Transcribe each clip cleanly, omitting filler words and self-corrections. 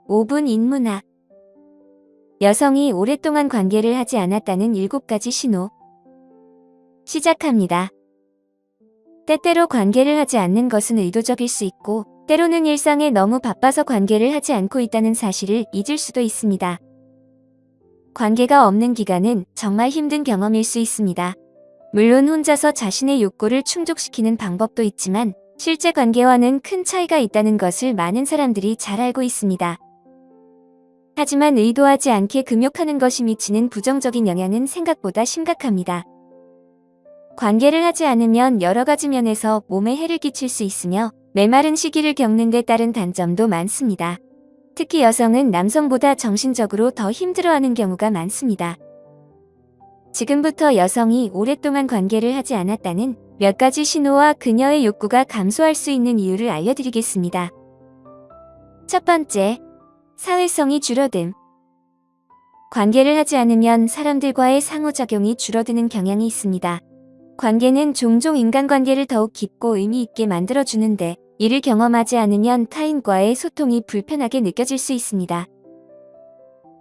5분 인문학. 여성이 오랫동안 관계를 하지 않았다는 7가지 신호. 시작합니다. 때때로 관계를 하지 않는 것은 의도적일 수 있고, 때로는 일상에 너무 바빠서 관계를 하지 않고 있다는 사실을 잊을 수도 있습니다. 관계가 없는 기간은 정말 힘든 경험일 수 있습니다. 물론 혼자서 자신의 욕구를 충족시키는 방법도 있지만, 실제 관계와는 큰 차이가 있다는 것을 많은 사람들이 잘 알고 있습니다. 하지만 의도하지 않게 금욕하는 것이 미치는 부정적인 영향은 생각보다 심각합니다. 관계를 하지 않으면 여러 가지 면에서 몸에 해를 끼칠 수 있으며 메마른 시기를 겪는 데 따른 단점도 많습니다. 특히 여성은 남성보다 정신적으로 더 힘들어하는 경우가 많습니다. 지금부터 여성이 오랫동안 관계를 하지 않았다는 몇 가지 신호와 그녀의 욕구가 감소할 수 있는 이유를 알려드리겠습니다. 첫 번째, 사회성이 줄어듦. 관계를 하지 않으면 사람들과의 상호작용이 줄어드는 경향이 있습니다. 관계는 종종 인간관계를 더욱 깊고 의미 있게 만들어주는데, 이를 경험하지 않으면 타인과의 소통이 불편하게 느껴질 수 있습니다.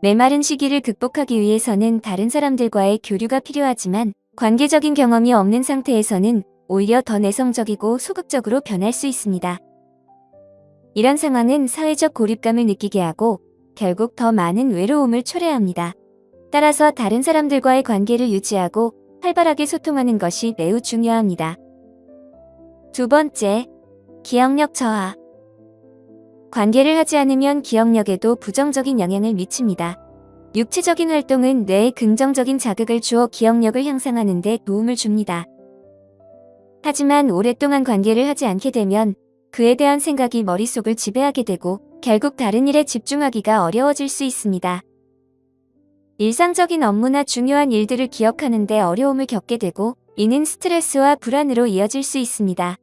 메마른 시기를 극복하기 위해서는 다른 사람들과의 교류가 필요하지만, 관계적인 경험이 없는 상태에서는 오히려 더 내성적이고 소극적으로 변할 수 있습니다. 이런 상황은 사회적 고립감을 느끼게 하고 결국 더 많은 외로움을 초래합니다. 따라서 다른 사람들과의 관계를 유지하고 활발하게 소통하는 것이 매우 중요합니다. 두 번째, 기억력 저하. 관계를 하지 않으면 기억력에도 부정적인 영향을 미칩니다. 육체적인 활동은 뇌에 긍정적인 자극을 주어 기억력을 향상하는 데 도움을 줍니다. 하지만 오랫동안 관계를 하지 않게 되면 그에 대한 생각이 머릿속을 지배하게 되고 결국 다른 일에 집중하기가 어려워질 수 있습니다. 일상적인 업무나 중요한 일들을 기억하는 데 어려움을 겪게 되고 이는 스트레스와 불안으로 이어질 수 있습니다.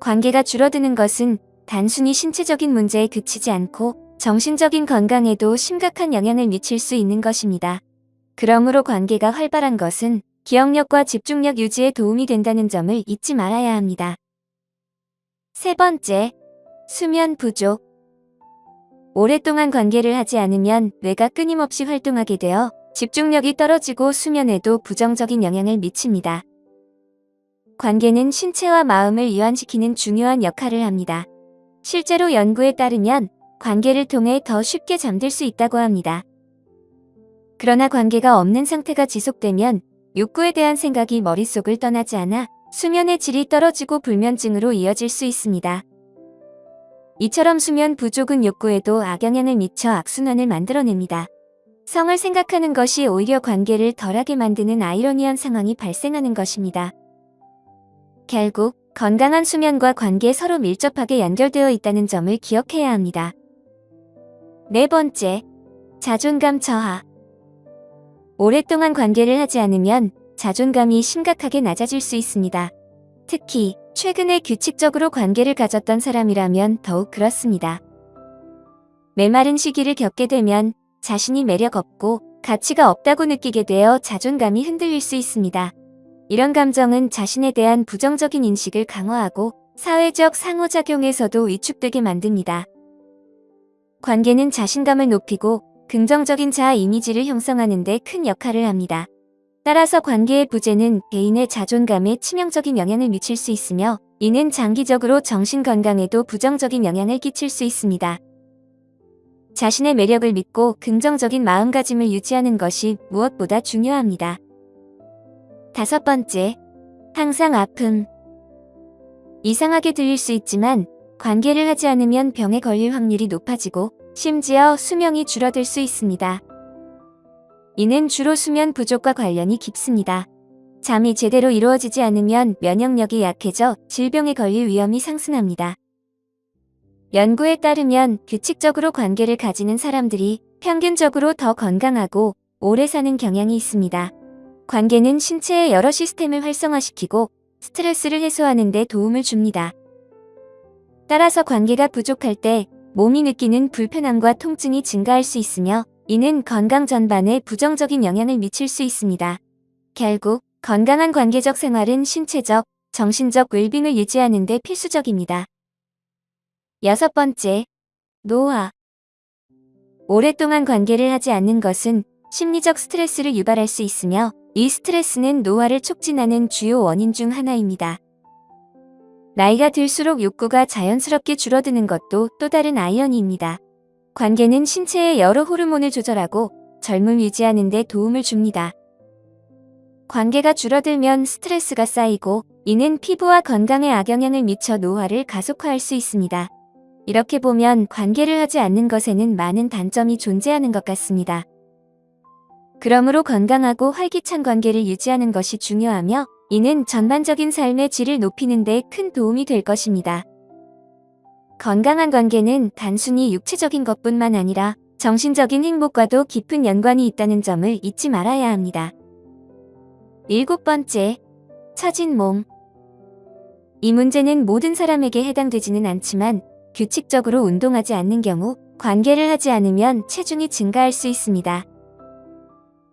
관계가 줄어드는 것은 단순히 신체적인 문제에 그치지 않고 정신적인 건강에도 심각한 영향을 미칠 수 있는 것입니다. 그러므로 관계가 활발한 것은 기억력과 집중력 유지에 도움이 된다는 점을 잊지 말아야 합니다. 세 번째, 수면 부족. 오랫동안 관계를 하지 않으면 뇌가 끊임없이 활동하게 되어 집중력이 떨어지고 수면에도 부정적인 영향을 미칩니다. 관계는 신체와 마음을 이완시키는 중요한 역할을 합니다. 실제로 연구에 따르면 관계를 통해 더 쉽게 잠들 수 있다고 합니다. 그러나 관계가 없는 상태가 지속되면 욕구에 대한 생각이 머릿속을 떠나지 않아 수면의 질이 떨어지고 불면증으로 이어질 수 있습니다. 이처럼 수면 부족은 욕구에도 악영향을 미쳐 악순환을 만들어냅니다. 성을 생각하는 것이 오히려 관계를 덜하게 만드는 아이러니한 상황이 발생하는 것입니다. 결국 건강한 수면과 관계 서로 밀접하게 연결되어 있다는 점을 기억해야 합니다. 네 번째, 자존감 저하. 오랫동안 관계를 하지 않으면 자존감이 심각하게 낮아질 수 있습니다. 특히 최근에 규칙적으로 관계를 가졌던 사람이라면 더욱 그렇습니다. 메마른 시기를 겪게 되면 자신이 매력 없고 가치가 없다고 느끼게 되어 자존감이 흔들릴 수 있습니다. 이런 감정은 자신에 대한 부정적인 인식을 강화하고 사회적 상호작용에서도 위축되게 만듭니다. 관계는 자신감을 높이고 긍정적인 자아 이미지를 형성하는 데 큰 역할을 합니다. 따라서 관계의 부재는 개인의 자존감에 치명적인 영향을 미칠 수 있으며 이는 장기적으로 정신 건강에도 부정적인 영향을 끼칠 수 있습니다. 자신의 매력을 믿고 긍정적인 마음가짐을 유지하는 것이 무엇보다 중요합니다. 다섯 번째, 항상 아픔. 이상하게 들릴 수 있지만 관계를 하지 않으면 병에 걸릴 확률이 높아지고 심지어 수명이 줄어들 수 있습니다. 이는 주로 수면 부족과 관련이 깊습니다. 잠이 제대로 이루어지지 않으면 면역력이 약해져 질병에 걸릴 위험이 상승합니다. 연구에 따르면 규칙적으로 관계를 가지는 사람들이 평균적으로 더 건강하고 오래 사는 경향이 있습니다. 관계는 신체의 여러 시스템을 활성화시키고 스트레스를 해소하는 데 도움을 줍니다. 따라서 관계가 부족할 때 몸이 느끼는 불편함과 통증이 증가할 수 있으며 이는 건강 전반에 부정적인 영향을 미칠 수 있습니다. 결국 건강한 관계적 생활은 신체적, 정신적 웰빙을 유지하는 데 필수적입니다. 여섯 번째, 노화. 오랫동안 관계를 하지 않는 것은 심리적 스트레스를 유발할 수 있으며 이 스트레스는 노화를 촉진하는 주요 원인 중 하나입니다. 나이가 들수록 욕구가 자연스럽게 줄어드는 것도 또 다른 아이러니입니다. 관계는 신체의 여러 호르몬을 조절하고 젊음을 유지하는 데 도움을 줍니다. 관계가 줄어들면 스트레스가 쌓이고 이는 피부와 건강에 악영향을 미쳐 노화를 가속화할 수 있습니다. 이렇게 보면 관계를 하지 않는 것에는 많은 단점이 존재하는 것 같습니다. 그러므로 건강하고 활기찬 관계를 유지하는 것이 중요하며 이는 전반적인 삶의 질을 높이는 데 큰 도움이 될 것입니다. 건강한 관계는 단순히 육체적인 것뿐만 아니라 정신적인 행복과도 깊은 연관이 있다는 점을 잊지 말아야 합니다. 7번째, 처진 몸. 이 문제는 모든 사람에게 해당되지는 않지만 규칙적으로 운동하지 않는 경우 관계를 하지 않으면 체중이 증가할 수 있습니다.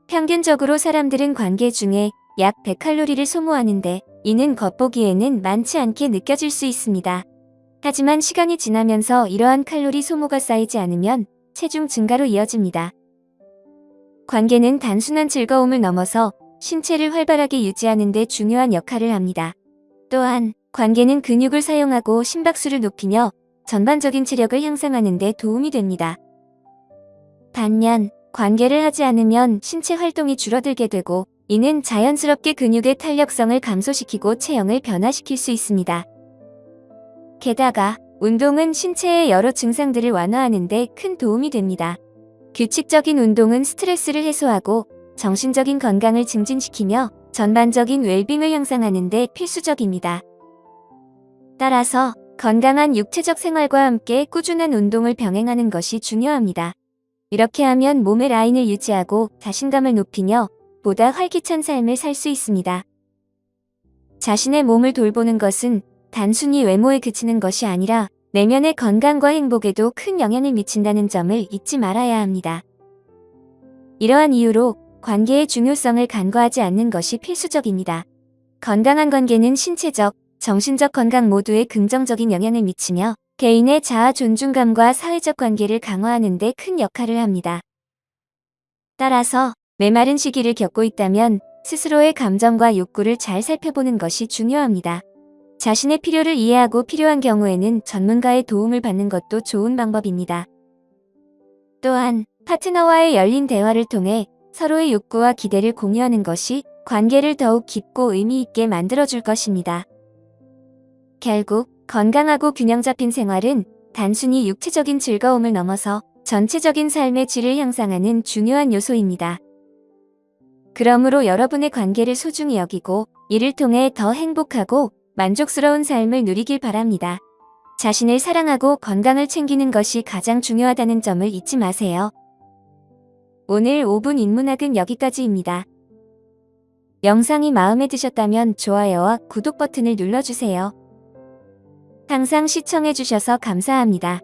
평균적으로 사람들은 관계 중에 약 100칼로리를 소모하는데 이는 겉보기에는 많지 않게 느껴질 수 있습니다. 하지만 시간이 지나면서 이러한 칼로리 소모가 쌓이지 않으면 체중 증가로 이어집니다. 관계는 단순한 즐거움을 넘어서 신체를 활발하게 유지하는 데 중요한 역할을 합니다. 또한 관계는 근육을 사용하고 심박수를 높이며 전반적인 체력을 향상하는 데 도움이 됩니다. 반면 관계를 하지 않으면 신체 활동이 줄어들게 되고 이는 자연스럽게 근육의 탄력성을 감소시키고 체형을 변화시킬 수 있습니다. 게다가 운동은 신체의 여러 증상들을 완화하는 데 큰 도움이 됩니다. 규칙적인 운동은 스트레스를 해소하고 정신적인 건강을 증진시키며 전반적인 웰빙을 향상하는 데 필수적입니다. 따라서 건강한 육체적 생활과 함께 꾸준한 운동을 병행하는 것이 중요합니다. 이렇게 하면 몸의 라인을 유지하고 자신감을 높이며 보다 활기찬 삶을 살 수 있습니다. 자신의 몸을 돌보는 것은 단순히 외모에 그치는 것이 아니라 내면의 건강과 행복에도 큰 영향을 미친다는 점을 잊지 말아야 합니다. 이러한 이유로 관계의 중요성을 간과하지 않는 것이 필수적입니다. 건강한 관계는 신체적, 정신적 건강 모두에 긍정적인 영향을 미치며 개인의 자아 존중감과 사회적 관계를 강화하는 데 큰 역할을 합니다. 따라서 메마른 시기를 겪고 있다면 스스로의 감정과 욕구를 잘 살펴보는 것이 중요합니다. 자신의 필요를 이해하고 필요한 경우에는 전문가의 도움을 받는 것도 좋은 방법입니다. 또한 파트너와의 열린 대화를 통해 서로의 욕구와 기대를 공유하는 것이 관계를 더욱 깊고 의미 있게 만들어줄 것입니다. 결국 건강하고 균형 잡힌 생활은 단순히 육체적인 즐거움을 넘어서 전체적인 삶의 질을 향상하는 중요한 요소입니다. 그러므로 여러분의 관계를 소중히 여기고 이를 통해 더 행복하고 만족스러운 삶을 누리길 바랍니다. 자신을 사랑하고 건강을 챙기는 것이 가장 중요하다는 점을 잊지 마세요. 오늘 5분 인문학은 여기까지입니다. 영상이 마음에 드셨다면 좋아요와 구독 버튼을 눌러주세요. 항상 시청해주셔서 감사합니다.